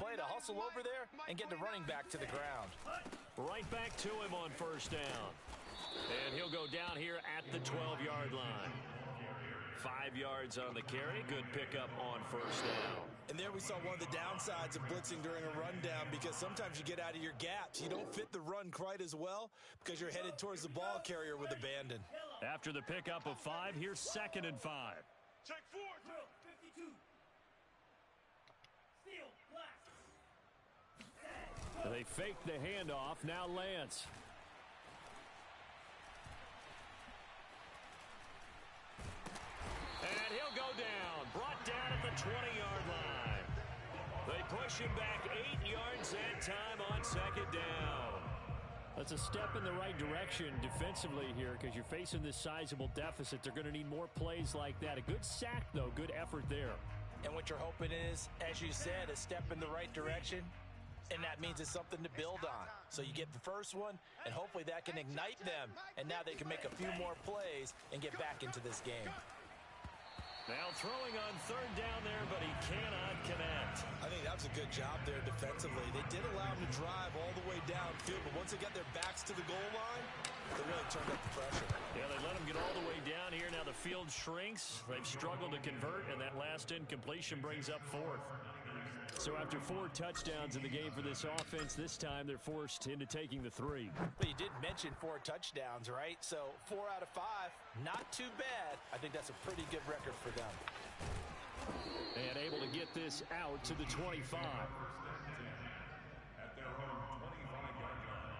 play to hustle over there and get the running back to the ground. Right back to him on first down. And he'll go down here at the 12-yard line. 5 yards on the carry. Good pickup on first down. And there we saw one of the downsides of blitzing during a rundown, because sometimes you get out of your gaps. You don't fit the run quite as well because you're headed towards the ball carrier with abandon. After the pickup of 5, here's 2nd and 5. Check 4. 52. Steal. Blast. They fake the handoff. Now Lance. And he'll go down. Brought down at the 20-yard line. They push him back 8 yards that time on 2nd down. That's a step in the right direction defensively here, because you're facing this sizable deficit. They're going to need more plays like that. A good sack, though. Good effort there. And what you're hoping is, as you said, a step in the right direction, and that means it's something to build on. So you get the first one, and hopefully that can ignite them, and now they can make a few more plays and get back into this game. Now throwing on 3rd down there, but he cannot connect. I think that was a good job there defensively. They did allow him to drive all the way downfield, but once they got their backs to the goal line, they really turned up the pressure. Yeah, they let him get all the way down here. Now the field shrinks. They've struggled to convert, and that last incompletion brings up 4th. So after 4 touchdowns in the game for this offense, this time they're forced into taking the 3. But you did mention 4 touchdowns, right? So 4 out of 5, not too bad. I think that's a pretty good record for them. And able to get this out to the 25. At their own 25-yard line.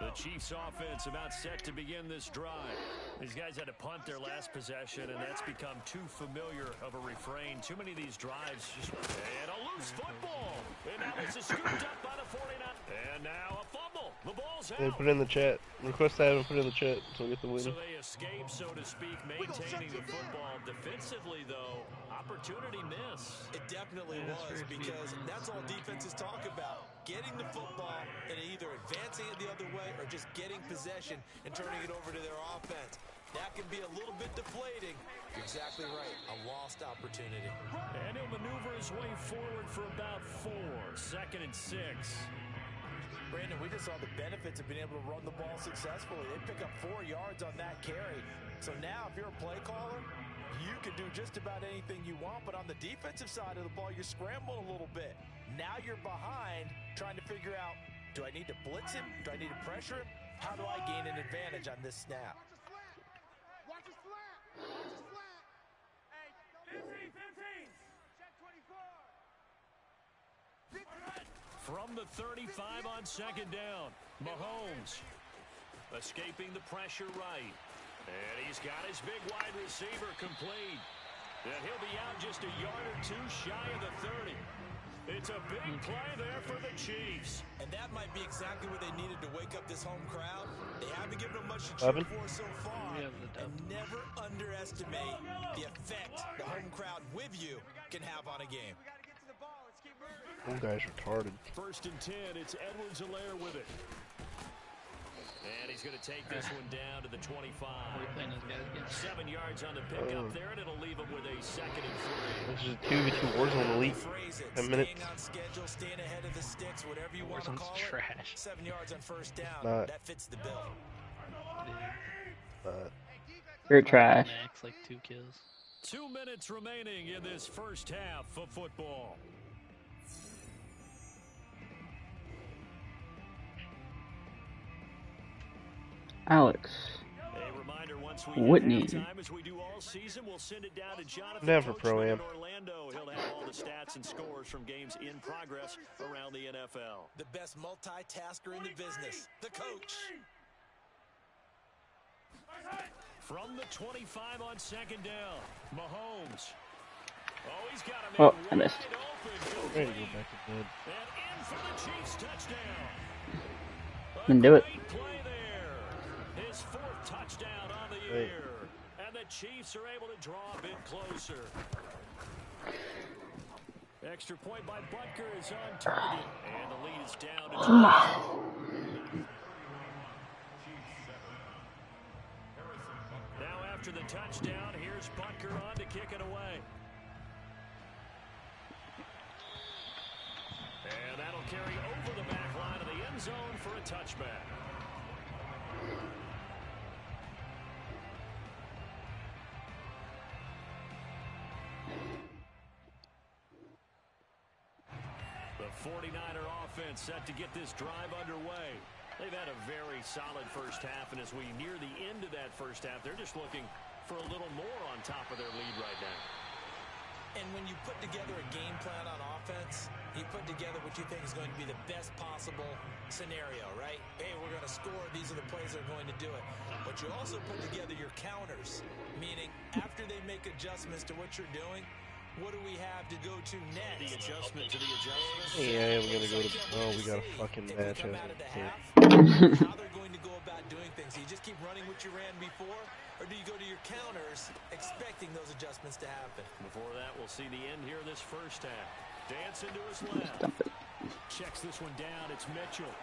The Chiefs offense about set to begin this drive. These guys had to punt their last possession, and that's become too familiar of a refrain. Too many of these drives. And a loose football. And now it's scooped up by the 49. And now a fumble. The ball's out. They put it in the chat. Request that and put it in the chat so we get the win. So they escape, so to speak, maintaining the football. Defensively, though, opportunity miss. It definitely was, because that's all defenses talk about. Getting the football and either advancing it the other way or just getting possession and turning it over to their offense. That can be a little bit deflating. You're exactly right. A lost opportunity. And he'll maneuver his way forward for about 4. 2nd and 6. Brandon, we just saw the benefits of being able to run the ball successfully. They pick up 4 yards on that carry. So now if you're a play caller, you can do just about anything you want. But on the defensive side of the ball, you're scrambling a little bit. Now you're behind, trying to figure out, do I need to blitz him? Do I need to pressure him? How do I gain an advantage on this snap? Watch his flat. Watch his flat. Hey, 15. Check 24. From the 35 on 2nd down, Mahomes escaping the pressure right. And he's got his big wide receiver complete. And he'll be out just a yard or 2 shy of the 30. It's a big play there for the Chiefs. And that might be exactly what they needed to wake up this home crowd. They haven't given them much to cheer for so far. And never underestimate the effect the home crowd with you can have on a game. Them guys retarded. 1st and 10, it's Edwards-Helaire with it. And he's going to take this one down to the 25. 7 yards on the pickup there, and it'll leave him with a 2nd and 3. This is a 2v2 Warzone Elite. 10 minutes. Staying on schedule, staying ahead of the sticks, whatever you want to call it. Trash. 7 yards on first down. Not. That fits the bill. You're trash. Max, like 2 kills. 2 minutes remaining in this first half of football. Alex. Whitney. Never pro-am. Orlando. He'll have all the stats and scores from games in progress around the NFL. The best multitasker in the business, the coach. From the 25 on 2nd down, Mahomes. Oh, he's got him. Oh, I missed. Ready to go back to bed. And in for the Chiefs touchdown. Can do it. Play there. His 4th touchdown on the year. And the Chiefs are able to draw a bit closer. Extra point by Butker is on target. And the lead is this down to 12. Now after the touchdown, here's Butker on to kick it away. And that'll carry over the back line of the end zone for a touchback. The 49er offense set to get this drive underway. They've had a very solid first half, and as we near the end of that first half, they're just looking for a little more on top of their lead right now. And when you put together a game plan on offense, you put together what you think is going to be the best possible scenario, right? Hey, we're going to score. These are the plays that are going to do it. But you also put together your counters, meaning after they make adjustments to what you're doing, what do we have to go to next? The adjustment to the adjustment. Yeah, we're gonna go to. Oh, we got a fucking match. How they're going to go about doing things. Do you just keep running what you ran before, or do you go to your counters expecting those adjustments to happen? Before that, we'll see the end here of this first half. Dance into his left. Checks this one down. It's Mitchell.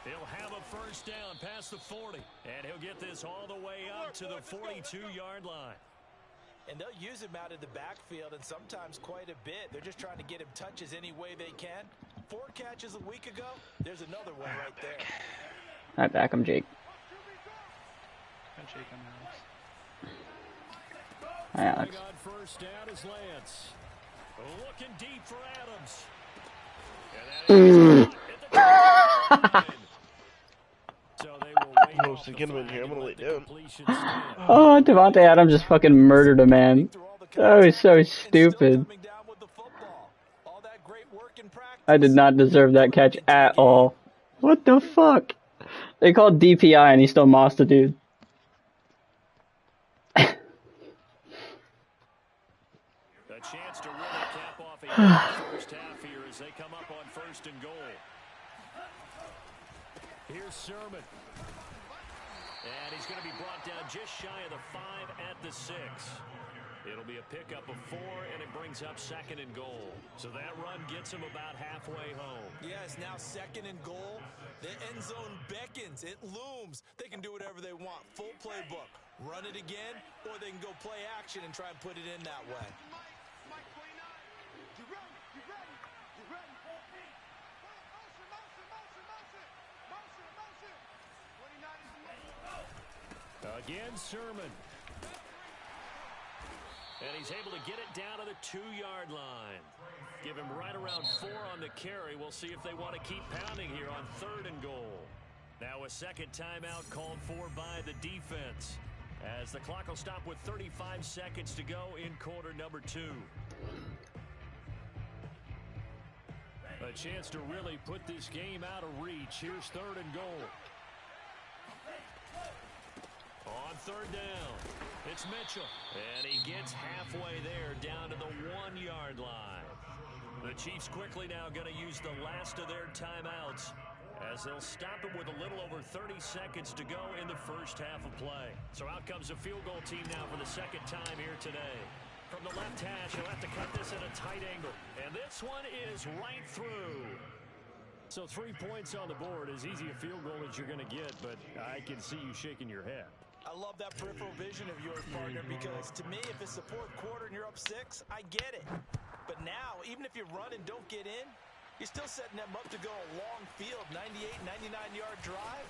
He'll have a first down past the 40. And he'll get this all the way up to the 42-yard line. And they'll use him out of the backfield, and sometimes quite a bit. They're just trying to get him touches any way they can. 4 catches a week ago. There's another one right there. All right, back. I'm Jake. I'm Jake. I'm Alex. Hi, Alex. On first down is Lance. Looking deep for Adams. And that is so they will wait Supposed to get him in here. I'm gonna lay down. Oh, Devontae Adams just fucking murdered a man. That was so stupid. I did not deserve that catch at all. What the fuck? They called DPI and he still mossed the dude. A chance to really cap off a first half here as they come up on 1st and goal. Here's Sermon. And he's going to be brought down just shy of the 5 at the 6. It'll be a pickup of 4, and it brings up 2nd and goal. So that run gets him about halfway home. Yeah, it's now 2nd and goal. The end zone beckons. It looms. They can do whatever they want. Full playbook. Run it again, or they can go play action and try and put it in that way. Mike 29, you ready? You ready? You ready? Motion. 29 is the motion. Again, Sermon. And he's able to get it down to the 2-yard line. Give him right around 4 on the carry. We'll see if they want to keep pounding here on 3rd and goal. Now a second timeout called for by the defense, as the clock will stop with 35 seconds to go in quarter number 2. A chance to really put this game out of reach. Here's 3rd and goal. On 3rd down, it's Mitchell. And he gets halfway there, down to the 1-yard line. The Chiefs quickly now going to use the last of their timeouts, as they'll stop it with a little over 30 seconds to go in the first half of play. So out comes the field goal team now for the 2nd time here today. From the left hash, he'll have to cut this at a tight angle. And this one is right through. So 3 points on the board, as easy a field goal as you're going to get, but I can see you shaking your head. I love that peripheral vision of yours, partner, because to me, if it's the 4th quarter and you're up 6, I get it. But now, even if you run and don't get in, you're still setting them up to go a long field, 98, 99-yard drive.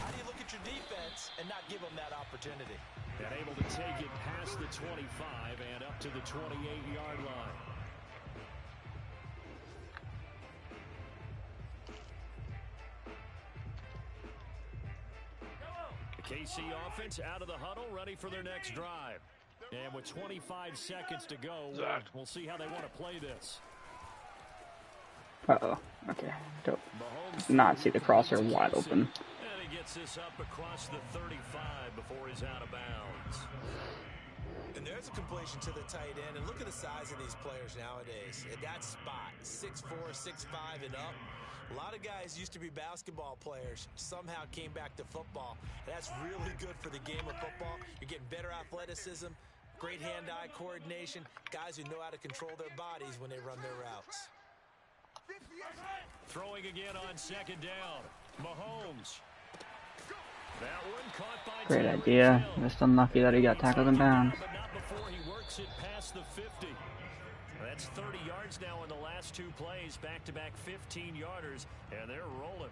How do you look at your defense and not give them that opportunity? And able to take it past the 25 and up to the 28-yard line. KC offense out of the huddle, ready for their next drive. And with 25 seconds to go, we'll see how they want to play this. Uh-oh. Okay. Dope. Not see the crosser wide open. And he gets this up across the 35 before he's out of bounds. And there's a completion to the tight end. And look at the size of these players nowadays. At that spot, 6'4", 6'5", and up. A lot of guys used to be basketball players, somehow came back to football. That's really good for the game of football. You're getting better athleticism, great hand-eye coordination, guys who know how to control their bodies when they run their routes. 58. Throwing again on second down. Mahomes. That one caught by Great Tyreek idea. Hill. Just unlucky that he got tackled in bounds. But not before he works it past the 50. That's 30 yards now in the last 2 plays. Back-to-back 15-yarders, and they're rolling.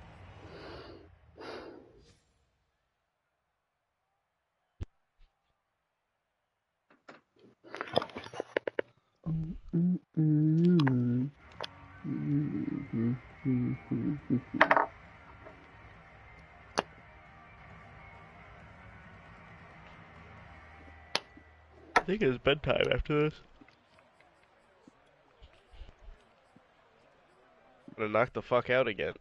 I think it's bedtime after this. I'm gonna knock the fuck out again.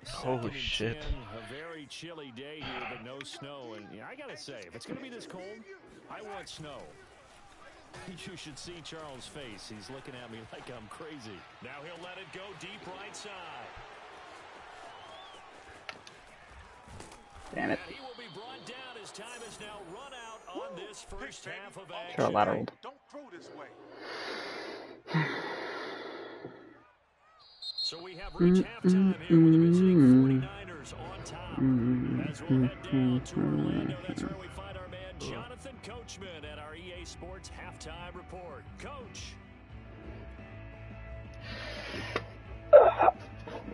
Holy Second and shit. 10, a very chilly day here, but no snow. And yeah, I gotta say, if it's gonna be this cold, I want snow. You should see Charles' face. He's looking at me like I'm crazy. Now he'll let it go deep right side. Damn it. And he will be brought down as time is now run out on this first half of action. Short lateral. Don't throw this way. So we have reached halftime here with the visiting 49ers on top. As we'll head down to Orlando, that's where we find our man Jonathan Coachman at our EA Sports Halftime Report. Coach.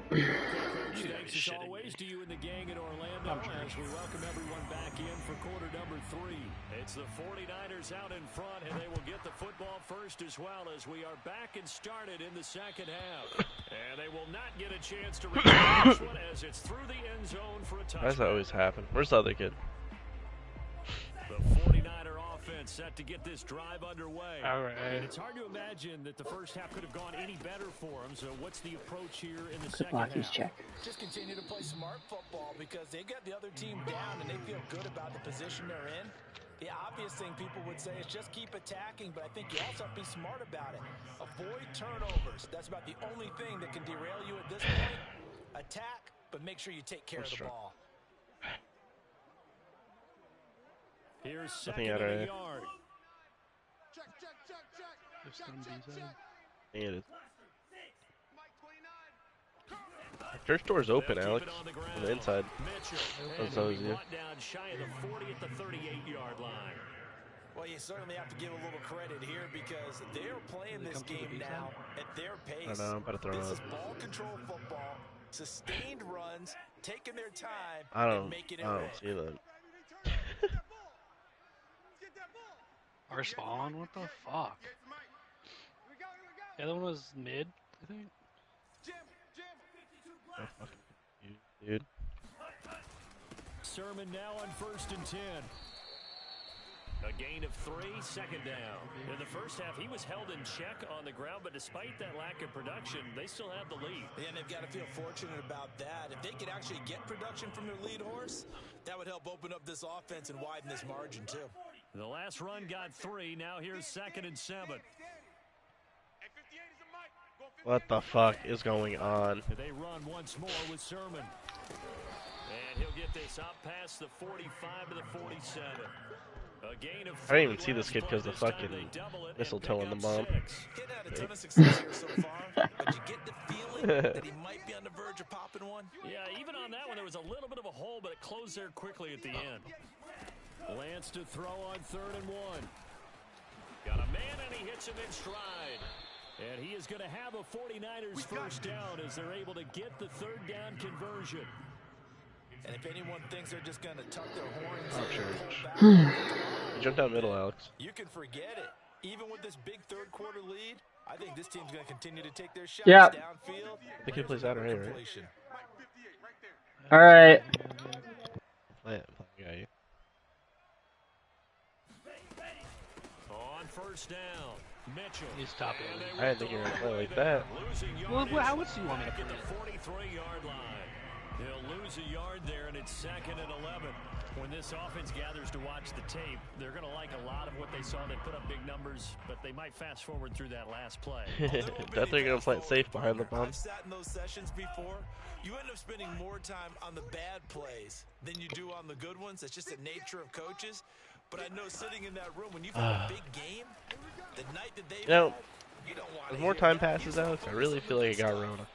Thanks as always to you and the gang in Orlando as we welcome everyone back in for quarter number 3. It's the 49ers out in front, and they will get the football first as well as we are back and started in the second half. And they will not get a chance to return this one as it's through the end zone for a touchdown. Why does that always happen? Where's the other kid? The 49er offense set to get this drive underway. All right. And it's hard to imagine that the first half could have gone any better for them. So what's the approach here in the second half? Lucky's check. Just continue to play smart football because they got the other team down and they feel good about the position they're in. The obvious thing people would say is just keep attacking, but I think you also have to be smart about it. Avoid turnovers. That's about the only thing that can derail you at this point. Attack, but make sure you take care of the ball. Here's Nothing second out and of a it. yard. Just gonna be zone. Dang it. Mike 29. Church door's open, They'll keep Alex. it on the On ground. the inside. Mitchell. That's And he'll always be you. brought down shy of the 40 at the 38-yard line. Well, you certainly have to give a little credit here because they're playing this game now at their pace. I know, I'm about to throw This up. is ball control football, sustained runs, taking their time, I and don't making it see rain. that. Our spawn? What the fuck? The other one was mid, I think. Oh, fucking you, dude. Sermon now on 1st and 10. A gain of 3, second down. In the first half, he was held in check on the ground, but despite that lack of production, they still have the lead. And they've got to feel fortunate about that. If they could actually get production from their lead horse, that would help open up this offense and widen this margin too. The last run got 3. Now here's 2nd and 7. What the fuck is going on? They run once more with Sermon. And he'll get this up past the 45 to the 47. A gain of I didn't even see this kid because the fucking mistletoe on the bomb. Hitting had a ton of success here so far, but you get the feeling that he might be on the verge of popping one. Yeah, even on that one, there was a little bit of a hole, but it closed there quickly at the end. Lance to throw on 3rd and 1. Got a man, and he hits him in stride. And he is going to have a 49ers first down as they're able to get the 3rd down conversion. And if anyone thinks they're just going to tuck their horns Oh, in sure. and pull back, You jumped down middle, Alex. you can forget it. Even with this big third quarter lead, I think this team's going to continue to take their shots Yeah. downfield. I think he plays that already, right? Completion. All right. Play it. Yeah, you. On 1st down, Mitchell. He's top And end. they I didn't think you were going to play like that. Losing Well, yardage how else do you want me to back at play the it? 43-yard line. They'll lose a yard there, and it's 2nd and 11. When this offense gathers to watch the tape, they're going to like a lot of what they saw. They put up big numbers, but they might fast forward through that last play. That they're going to play it safe behind the bomb. I've sat in those sessions before. You end up spending more time on the bad plays than you do on the good ones. That's just the nature of coaches. But I know sitting in that room, when you've had a big game, the night that they You know, you don't want as more time passes, Alex, I really feel like I got Rona.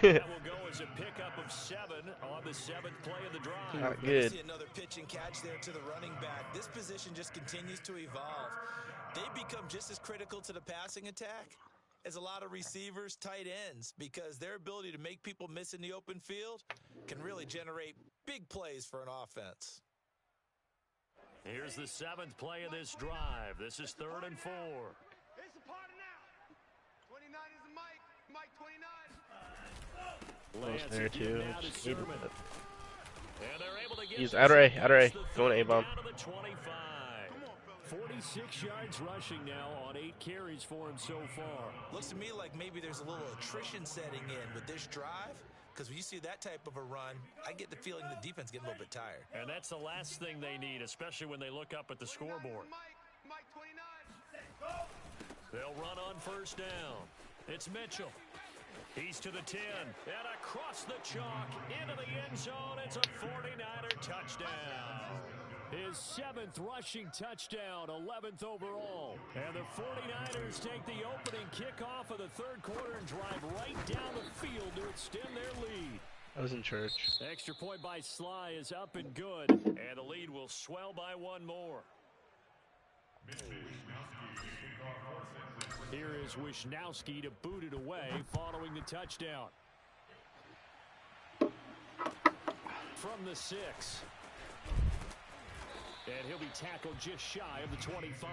That will go as a pickup of 7 on the 7th play of the drive. Not You good. see another pitch and catch there to the running back. This position just continues to evolve. They become just as critical to the passing attack as a lot of receivers, tight ends, because their ability to make people miss in the open field can really generate big plays for an offense. Here's the 7th play of this drive. This is 3rd and 4. It's a party now. 29 is the mic. Mike 29. Lance there too. again now to Just needed Sermon. that. And they're able to get Use this Adderey, across Adderey. the Going 30 A-bomb. down to the 25. 46 yards rushing now on 8 carries for him so far. Looks to me like maybe there's a little attrition setting in with this drive, because when you see that type of a run, I get the feeling the defense getting a little bit tired. And that's the last thing they need, especially when they look up at the scoreboard. Mike 29. They'll run on 1st down. It's Mitchell. He's to the 10 and across the chalk into the end zone. It's a 49er touchdown. His 7th rushing touchdown, 11th overall. And the 49ers take the opening kickoff of the 3rd quarter and drive right down the field to extend their lead. I was in church. Extra point by Sly is up and good. And the lead will swell by 1 more. Here is Wisnowski to boot it away following the touchdown. From the 6. And he'll be tackled just shy of the 25.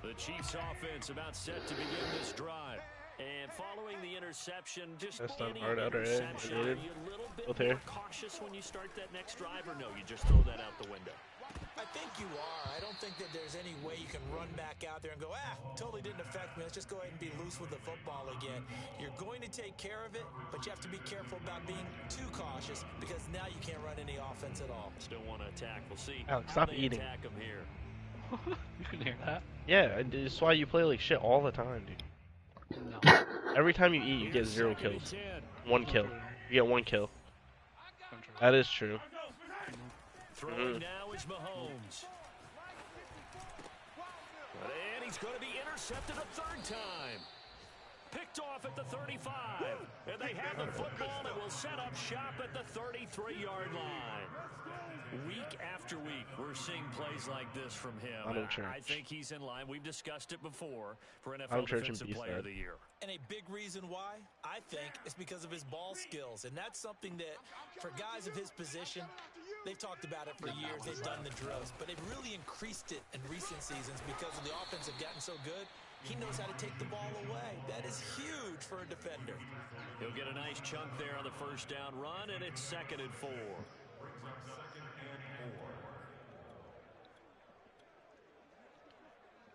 The Chiefs offense about set to begin this drive. And following the interception, just That's not any hard out, right? interception, are Needed. you a little bit Both more here. cautious when you start that next drive, or no, you just throw that out the window? I think you are. I don't think that there's any way you can run back out there and go, totally didn't affect me. Let's just go ahead and be loose with the football again. You're going to take care of it, but you have to be careful about being too cautious, because now you can't run any offense at all. Still want to attack. We'll see Alex, how stop they eating. attack them here. You can hear that? Yeah, that's why you play like shit all the time, dude. No. Every time you eat, you get 0 Second and kills. 10. 1 kill. You get 1 kill. That is true. Throwing now is Mahomes. And he's going to be intercepted a 3rd time. Picked off at the 35. And they have the football and will set up shop at the 33-yard line. Week after week, we're seeing plays like this from him. I'm in church. I think he's in line. We've discussed it before for I'm NFL church and Defensive Player of B-side. the Year. And a big reason why, I think, is because of his ball skills. And that's something that, for guys of his position, they've talked about it for years. They've done the drills. But they've really increased it in recent seasons because of the offense have gotten so good. He knows how to take the ball away. That is huge for a defender. He'll get a nice chunk there on the 1st down run, and it's 2nd and 4.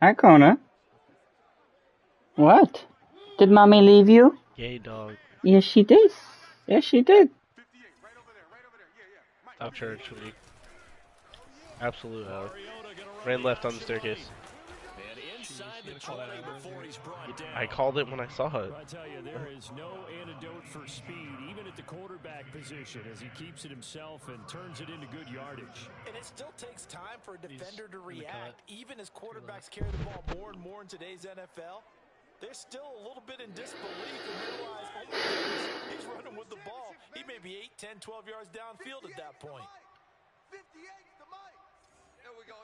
Hi, Kona. What? Did mommy leave you? Gay dog. Yes, she did. Yes, she did. 58, right over there, right over there. Yeah. Mike. Top church week. Absolute hell. Mariota gonna run Ran the left on the option staircase. right. And inside the 20 before he's brought down. I called it when I saw it. I tell you, there is no antidote for speed, even at the quarterback position, as he keeps it himself and turns it into good yardage. And it still takes time for a defender to in the react. cut. Even as quarterbacks carry the ball more and more in today's NFL, they're still a little bit in disbelief and realize, oh my goodness, he's running with the ball. He may be 8, 10, 12 yards downfield at that point. 58 to Mike. Here we go.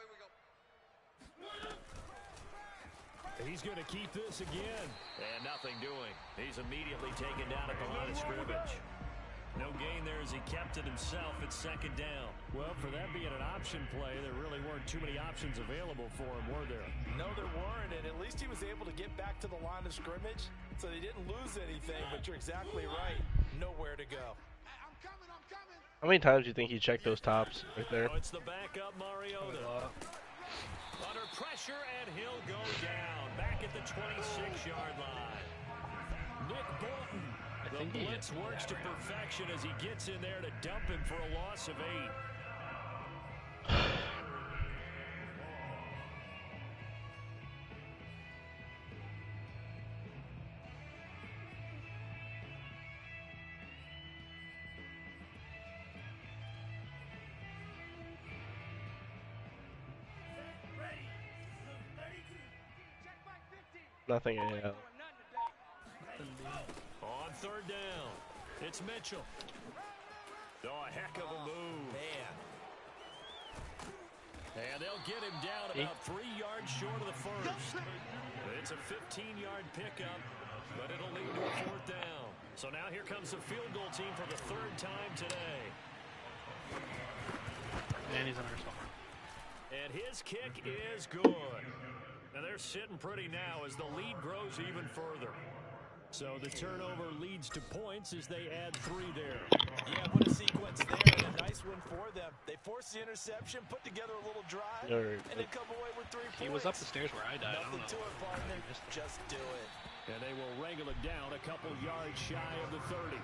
And he's going to keep this again. And nothing doing. He's immediately taken down at the line of scrimmage. No gain there as he kept it himself at 2nd down. Well, for that being an option play, there really weren't too many options available for him, were there? No, there weren't, and at least he was able to get back to the line of scrimmage, so they didn't lose anything, but you're exactly right. Nowhere to go. I'm coming. How many times do you think he checked those tops right there? Oh, it's the backup Mariota. Under pressure, and he'll go down. Back at the 26-yard line. Nick Bolton. The think he blitz works to perfection as he gets in there to dump him for a loss of 8. Nothing AL. On third down, it's Mitchell. Oh, a heck of a move. Man. And they'll get him down about 3 yards short of the first. It's a 15-yard pickup, but it'll lead to a fourth down. So now here comes the field goal team for the third time today. And he's under spawn. And his kick is good. Now they're sitting pretty now as the lead grows even further. So the turnover leads to points as they add 3 there. Yeah, what a sequence there, and a nice win for them. They forced the interception, put together a little drive, and then come away with 3 points. He was up the stairs where I died. Nothing I to don't it, know. partner. Just do it. And they will wrangle it down a couple yards shy of the 30.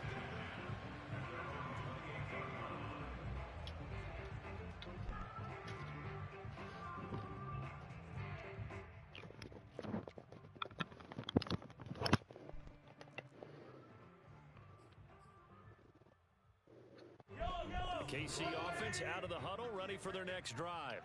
KC offense out of the huddle, ready for their next drive.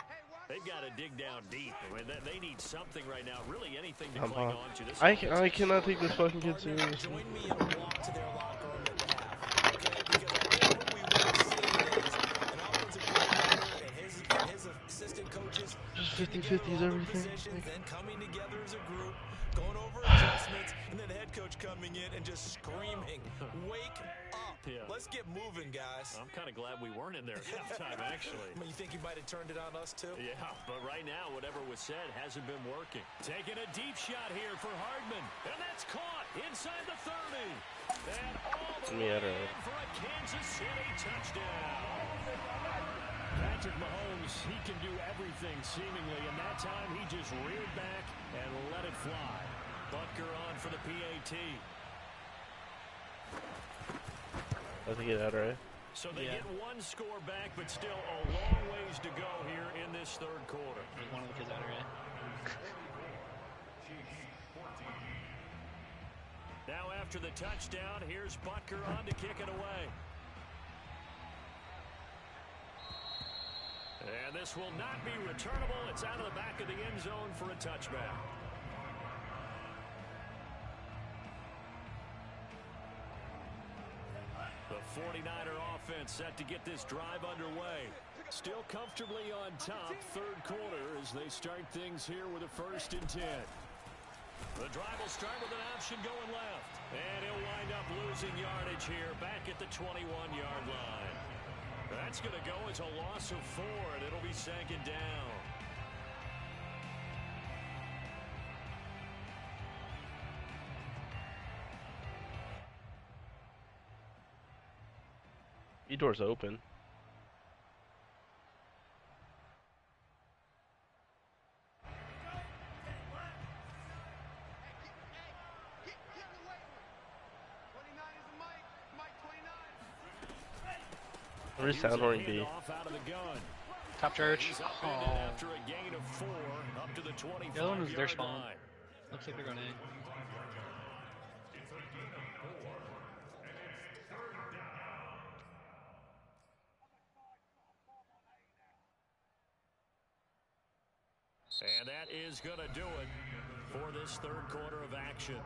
They've got to dig down deep. I mean, they need something right now, really anything to cling on to. This I cannot take this fucking kid seriously. Join me in a walk to their locker room at the half, okay? Because I think what we want to see is an offensive coordinator and his assistant coaches Just getting 50-50s together on everything. positions, then coming together as a group, going over adjustments, and then the head coach coming in and just screaming, "Wake up! Yeah. Let's get moving, guys." I'm kind of glad we weren't in there at halftime, actually. I mean, you think he might have turned it on us, too? Yeah, but right now, whatever was said hasn't been working. Taking a deep shot here for Hardman, and that's caught inside the 30. And all the way in for a Kansas City touchdown. Patrick Mahomes, he can do everything seemingly, and that time he just reared back and let it fly. Butker on for the PAT. I think it out right. So they get 1 score back, but still a long ways to go here in this third quarter. There's one of the kids out here. Now after the touchdown, here's Butker on to kick it away. And this will not be returnable. It's out of the back of the end zone for a touchback. The 49er offense set to get this drive underway. Still comfortably on top, third quarter, as they start things here with a 1st and 10. The drive will start with an option going left. And he'll wind up losing yardage here back at the 21-yard line. That's going to go as a loss of 4, and it'll be 2nd down. E-door's open. Where's Soundhorn B? Top church. Oh. After a gain of 4, up to the 25-yard The other one was their spawn. line. Looks like they're going in. And that is going to do it for this third quarter of action.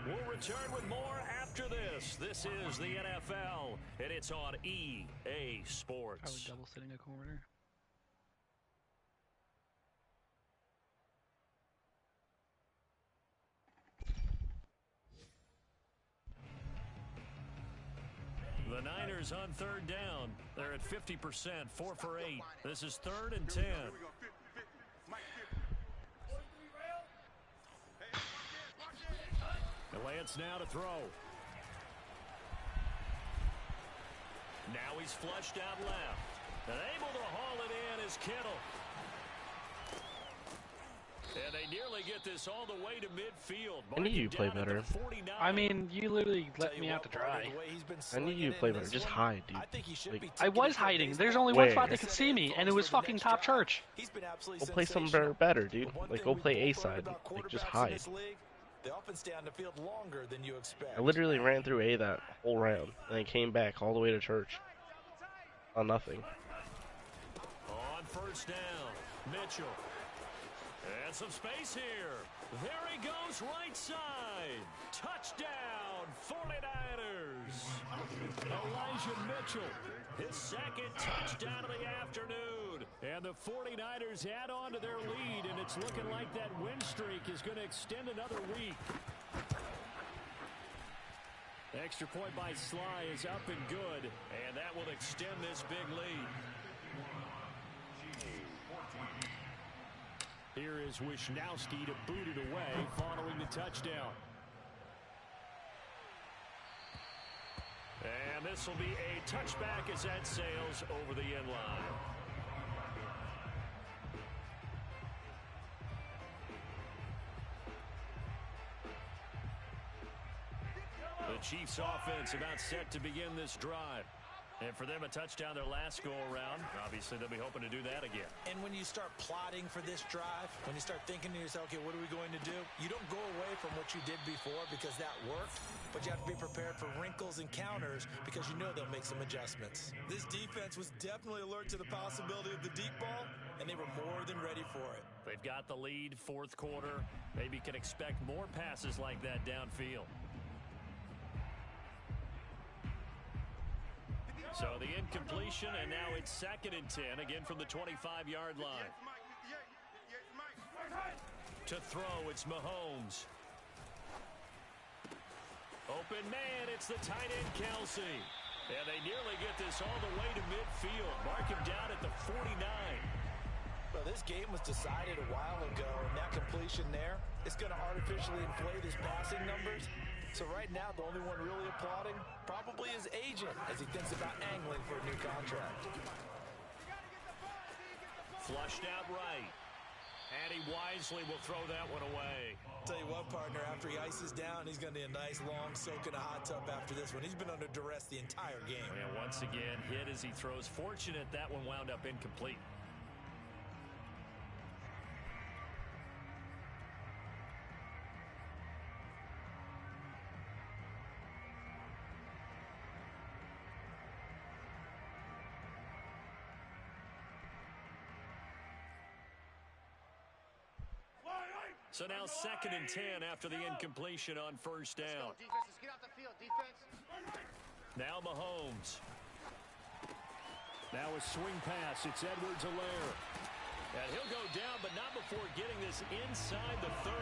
We'll return with more after this. This is the NFL, and it's on EA Sports. Probably double sitting a corner. The Niners on third down. They're at 50%, 4 for 8. This is 3rd and 10. Lance now to throw. Now he's flushed out left. And able to haul it in is Kittle. And they nearly get this all the way to midfield. I need you to play better. I mean, you literally let me out to dry. I need you to play better. Just hide, dude. Like, I was hiding. There's only Where? one spot they could see me, and it was fucking top church. go play some better, dude. Like, go play A side. Like, just hide. They often stay on the field longer than you expect. I literally ran through A that whole round, and then came back all the way to church. On nothing. On first down, Mitchell. And some space here. There he goes, right side. Touchdown, 49ers. Elijah Mitchell, his second touchdown of the afternoon. And the 49ers add on to their lead, and it's looking like that win streak is going to extend another week. Extra point by Sly is up and good, and that will extend this big lead. Here is Wisnowski to boot it away following the touchdown. And this will be a touchback as that sails over the end line. The Chiefs offense about set to begin this drive. And for them, a touchdown their last go-around. Obviously, they'll be hoping to do that again. And when you start plotting for this drive, when you start thinking to yourself, okay, what are we going to do? You don't go away from what you did before because that worked, but you have to be prepared for wrinkles and counters because you know they'll make some adjustments. This defense was definitely alert to the possibility of the deep ball, and they were more than ready for it. They've got the lead, fourth quarter. Maybe can expect more passes like that downfield. So the incompletion, and now it's 2nd and 10, again from the 25-yard line. To throw, it's Mahomes. Open man, it's the tight end, Kelsey. And they nearly get this all the way to midfield. Mark him down at the 49. Well, this game was decided a while ago, and that completion there is going to artificially inflate his passing numbers. So right now, the only one really applauding probably his agent as he thinks about angling for a new contract. Flushed out right. And he wisely will throw that one away. Tell you what, partner, after he ices down, he's going to need a nice long soak in a hot tub after this one. He's been under duress the entire game. And once again, hit as he throws. Fortunate that one wound up incomplete. So now 2nd and 10 after the incompletion on first down. Let's go, defense. Let's get out the field. Defense. Now Mahomes. Now a swing pass. It's Edwards-Helaire. And he'll go down, but not before getting this inside the 30.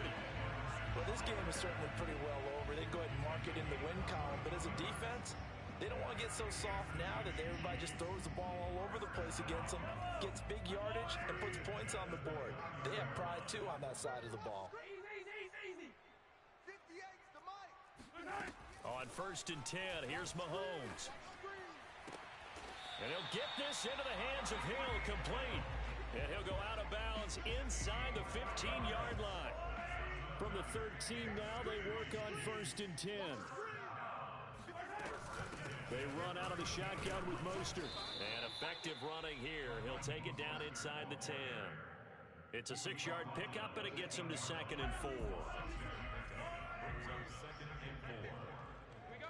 Well, this game is certainly pretty well over. They go ahead and mark it in the win column. But as a defense, they don't want to get so soft now that everybody just throws the ball all over the place against them, gets big yardage, and puts points on the board. They have pride, too, on that side of the ball. On 1st and 10, here's Mahomes. And he'll get this into the hands of Hill, complete. And he'll go out of bounds inside the 15-yard line. From the 13 now, they work on 1st and 10. They run out of the shotgun with Mostert. And effective running here. He'll take it down inside the 10. It's a 6-yard pickup, and it gets him to 2nd and 4. Here we go.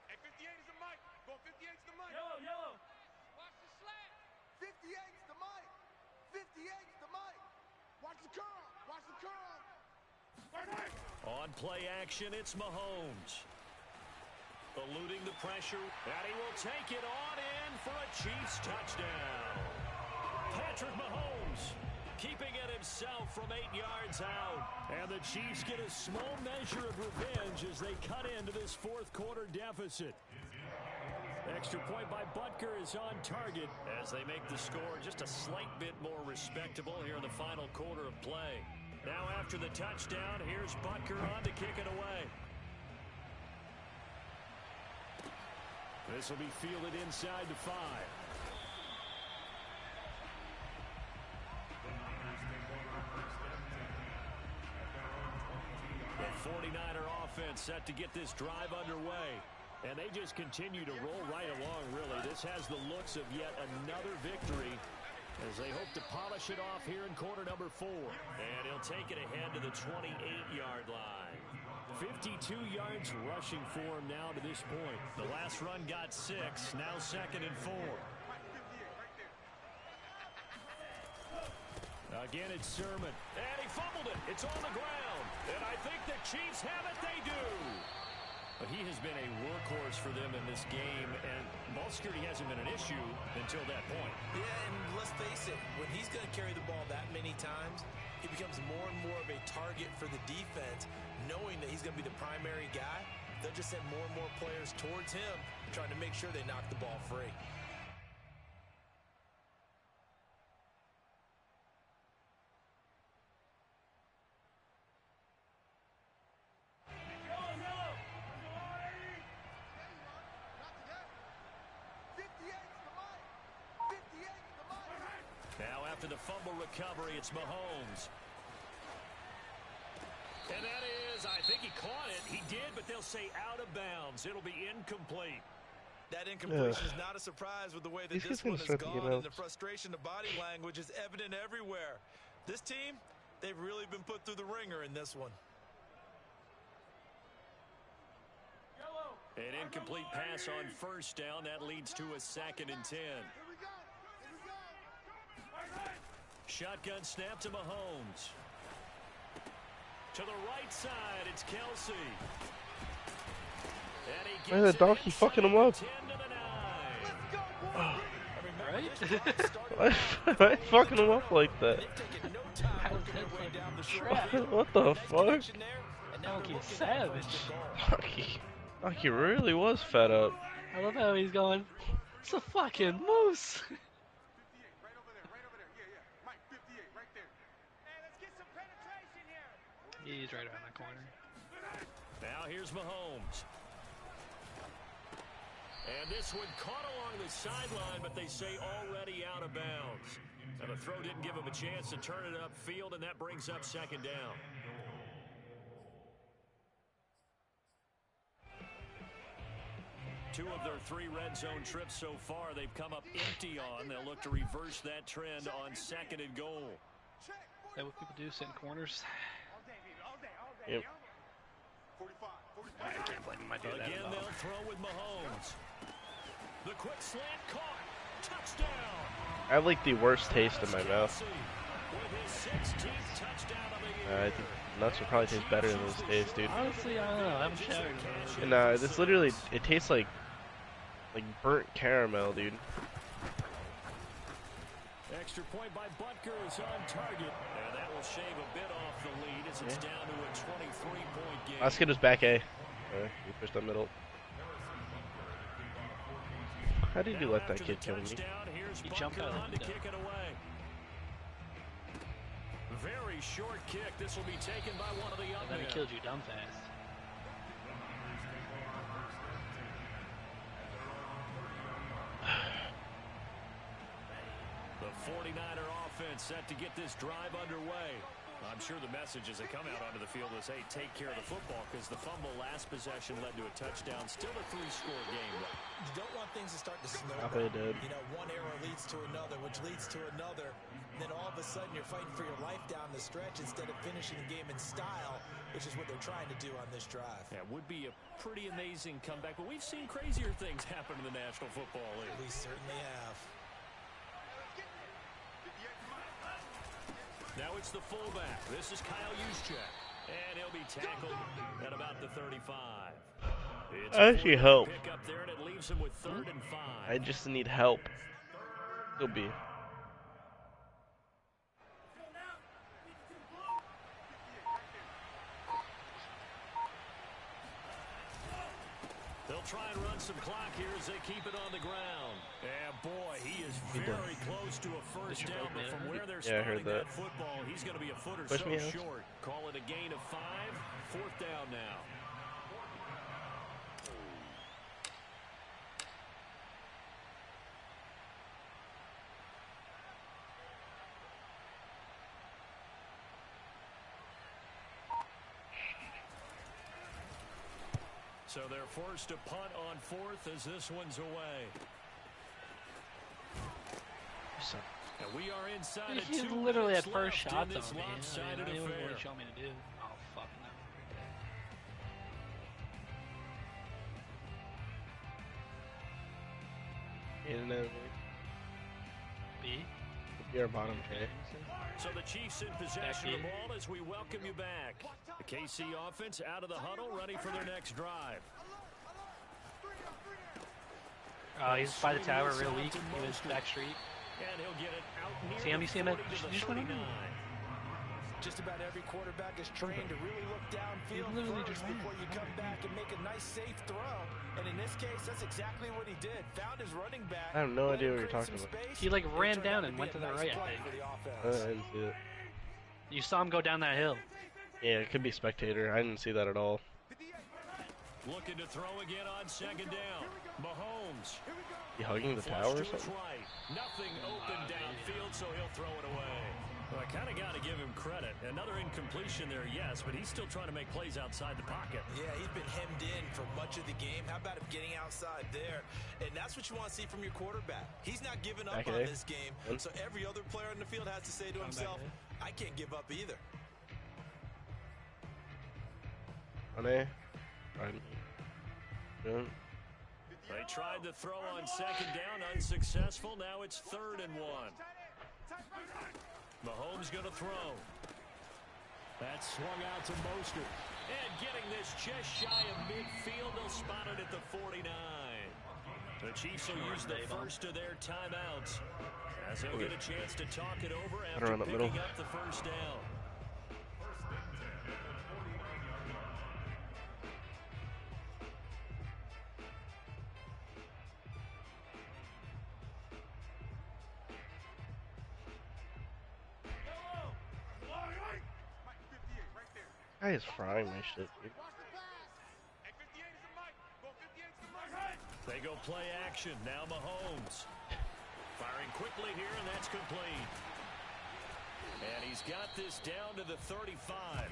Hey, 58 is the mic. Go 58 is the mic. Yellow. Watch the slant. 58 is the mic. 58 is the mic. Watch the curl. Watch the curl. On play action, it's Mahomes. Eluding the pressure, and he will take it on in for a Chiefs touchdown. Patrick Mahomes keeping it himself from 8 yards out. And the Chiefs get a small measure of revenge as they cut into this fourth quarter deficit. Extra point by Butker is on target as they make the score just a slight bit more respectable here in the final quarter of play. Now after the touchdown, here's Butker on to kick it away. This will be fielded inside the 5. The 49er offense set to get this drive underway. And they just continue to roll right along, really. This has the looks of yet another victory as they hope to polish it off here in quarter number 4. And he'll take it ahead to the 28-yard line. 52 yards rushing for him now to this point. The last run got 6, now 2nd and 4. Again, it's Sermon. And he fumbled it. It's on the ground. And I think the Chiefs have it. They do. But he has been a workhorse for them in this game, and ball security hasn't been an issue until that point. Yeah, and let's face it, when he's going to carry the ball that many times, he becomes more and more of a target for the defense, knowing that he's going to be the primary guy. They'll just send more and more players towards him, trying to make sure they knock the ball free. Now after the fumble recovery, it's Mahomes. And that is, I think he caught it. He did, but they'll say out of bounds. It'll be incomplete. That incompletion is not a surprise with the way that this one has gone, and the frustration, the body language is evident everywhere. This team, they've really been put through the ringer in this one. An incomplete pass on first down. That leads to a 2nd and 10. Shotgun snap to Mahomes. To the right side, it's Kelsey. And he Why is the donkey fucking him up? Why fucking him up like that? What the fuck? Donkey is savage. Donkey really was fed up. I love how he's going, it's a fucking moose. He's right around that corner. Now here's Mahomes. And this one caught along the sideline, but they say already out of bounds. And the throw didn't give him a chance to turn it upfield, and that brings up 2nd down. Two of their 3 red zone trips so far, they've come up empty on. They'll look to reverse that trend on 2nd and goal. Is that what people do, sit in corners? Yep. I can't blame him. I do that. Again, they'll throw with Mahomes. The quick slant caught. Touchdown. I have like the worst taste in my mouth. I think nuts would probably taste better than this taste, dude. Honestly, I don't know. I haven't showered. And this literally, it tastes like burnt caramel, dude. Extra point by Butker is on target. And that will shave a bit off the lead as it's down to a 23-point game. Let's get us back A. You pushed up middle. How did you let that kid kill me? He jumped out of the window. Kick it away. Very short kick. This will be taken by one of the young men. He killed you dumb fast. The 49er offense set to get this drive underway. I'm sure the message as they come out onto the field is, hey, take care of the football, because the fumble last possession led to a touchdown. Still a 3-score game. You don't want things to start to snowball. You know, one error leads to another, which leads to another. And then all of a sudden you're fighting for your life down the stretch instead of finishing the game in style, which is what they're trying to do on this drive. Yeah, it would be a pretty amazing comeback, but we've seen crazier things happen in the National Football League. We certainly have. Now it's the fullback. This is Kyle Juszczyk. And he'll be tackled at about the 35. It's I actually help. Pick up there, and it leaves him with 3rd and 5. I just need help. He'll be. They'll try and run some clock here as they keep it on the ground. And boy, he is very close to a first down, but from where they're starting that football, he's going to be a foot or so short. Call it a gain of 5. 4th down now. So they're forced to punt on 4th as this one's away. And we are inside He's of 2 literally at minutes first left shot in this zone, man. lopsided I mean, what do affair. you want me to do? Oh, fuck no. In and out. B? You're bottom K. So the Chiefs in possession of the ball as we welcome you back. The KC offense out of the huddle, ready for their next drive. He's by the tower, real weak. He was back street. And he'll get it out near See him? You see him? You just went under. Just about every quarterback is trained to really look downfield first before you come back and make a nice safe throw. And in this case, that's exactly what he did. Found his running back. I have no idea what you're talking about. He like ran down and went to the right, I think. I didn't see it. You saw him go down that hill. Yeah, it could be spectator. I didn't see that at all. Looking to throw again on second down. Mahomes. You hugging the tower or something? Right. Nothing open downfield, so he'll throw it away. Well, I kind of got to give him credit. Another incompletion there, yes, but he's still trying to make plays outside the pocket. Yeah, he's been hemmed in for much of the game. How about him getting outside there? And that's what you want to see from your quarterback. He's not giving up on this game. So every other player in the field has to say to himself, I can't give up either. Ane. Right. Good. They tried to throw on second down, unsuccessful. Now it's 3rd and 1. Mahomes going to throw. That's swung out to Mostert. And getting this just shy of midfield, they'll spot it at the 49. The Chiefs will use the first of their timeouts as he'll get a chance to talk it over after picking up the first down. Guy is frying my shit, dude. They go play action. Now Mahomes. Firing quickly here, and that's complete. And he's got this down to the 35.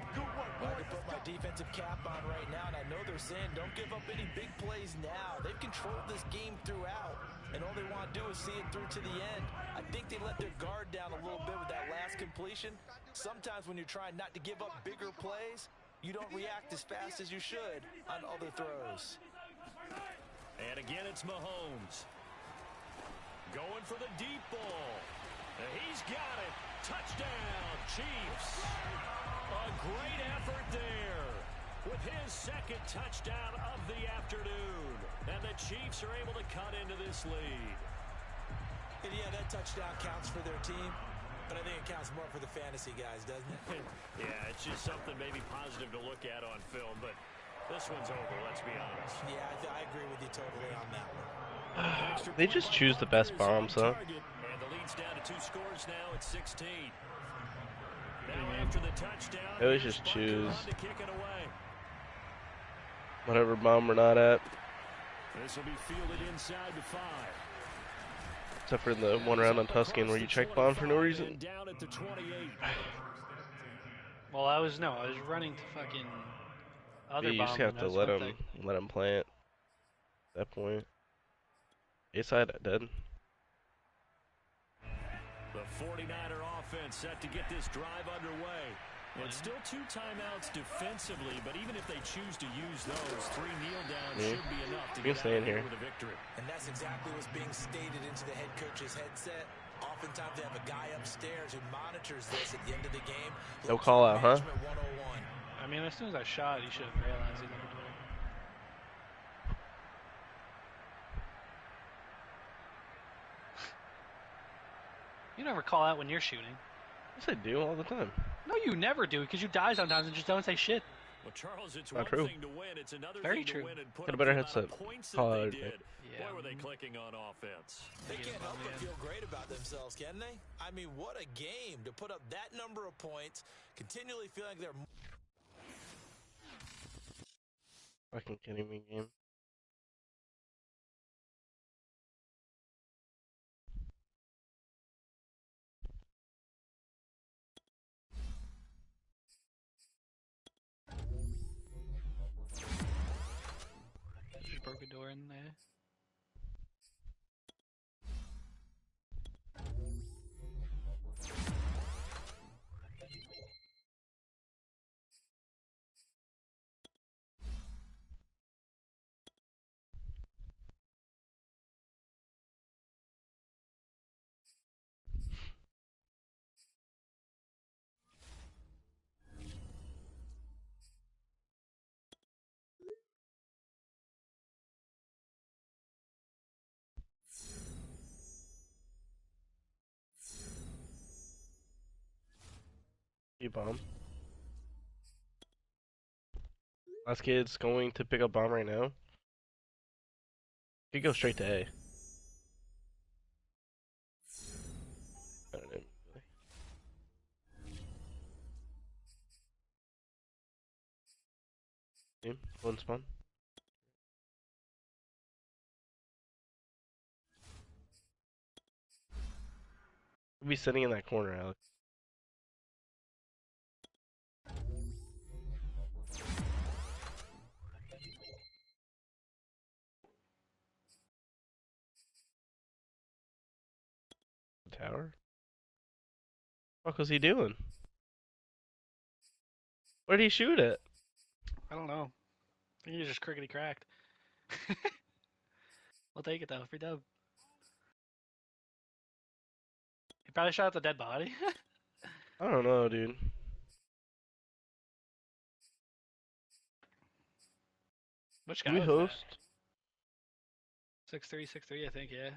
I can put my defensive cap on right now, and I know they're saying don't give up any big plays now. They've controlled this game throughout, and all they want to do is see it through to the end. I think they let their guard down a little bit with that last completion. Sometimes when you're trying not to give up bigger plays, you don't react as fast as you should on other throws. And again, it's Mahomes. Going for the deep ball. And he's got it. Touchdown, Chiefs. A great effort there with his second touchdown of the afternoon. And the Chiefs are able to cut into this lead. And yeah, that touchdown counts for their team, but I think it counts more for the fantasy guys, doesn't it? Yeah, it's just something maybe positive to look at on film, but this one's over, let's be honest. Yeah, I agree with you totally on that one. They just choose the best bombs, huh? And the lead's down to 2 scores now at 16. Now after the touchdown, They always just choose to kick it away. whatever bomb we're not at. This will be fielded inside the 5. Except for the one round on Tuscan where you check bomb for no reason. Down at the 28. Well, I was running to fucking other You bomb. just have to let him plant. At that point. A side dead. The 49er offense set to get this drive underway. And still 2 timeouts defensively, but even if they choose to use those, 3 kneel downs should be enough to get out here with a victory. And that's exactly what's being stated into the head coach's headset. Oftentimes they have a guy upstairs who monitors this at the end of the game. No call out, huh? 101. I mean, as soon as I shot, he should have realized he never did it. You never call out when you're shooting. Yes, I do all the time. No, you never do, because you die sometimes and just don't say shit. Well, Charles, it's Not one true. thing to win. It's another Very thing true. to win and put Got a up better the amount headset. of points Call that out they everything. did. Yeah. Boy, were they clicking on offense. They can't help but feel great about themselves, can they? I mean, what a game to put up that number of points, continually feeling like they're... Fucking kidding me, game. Just broke a door in there. B bomb. Last kid's going to pick up bomb right now. Could go straight to A. I don't know. Team, one spawn. We'll be sitting in that corner, Alex. Tower? What was he doing? Where'd he shoot it? I don't know. I think he just crickety cracked. We'll take it though, free dub. He probably shot at the dead body. I don't know, dude. Which Do guy we was host? that? 6-3, 6-3, I think, yeah.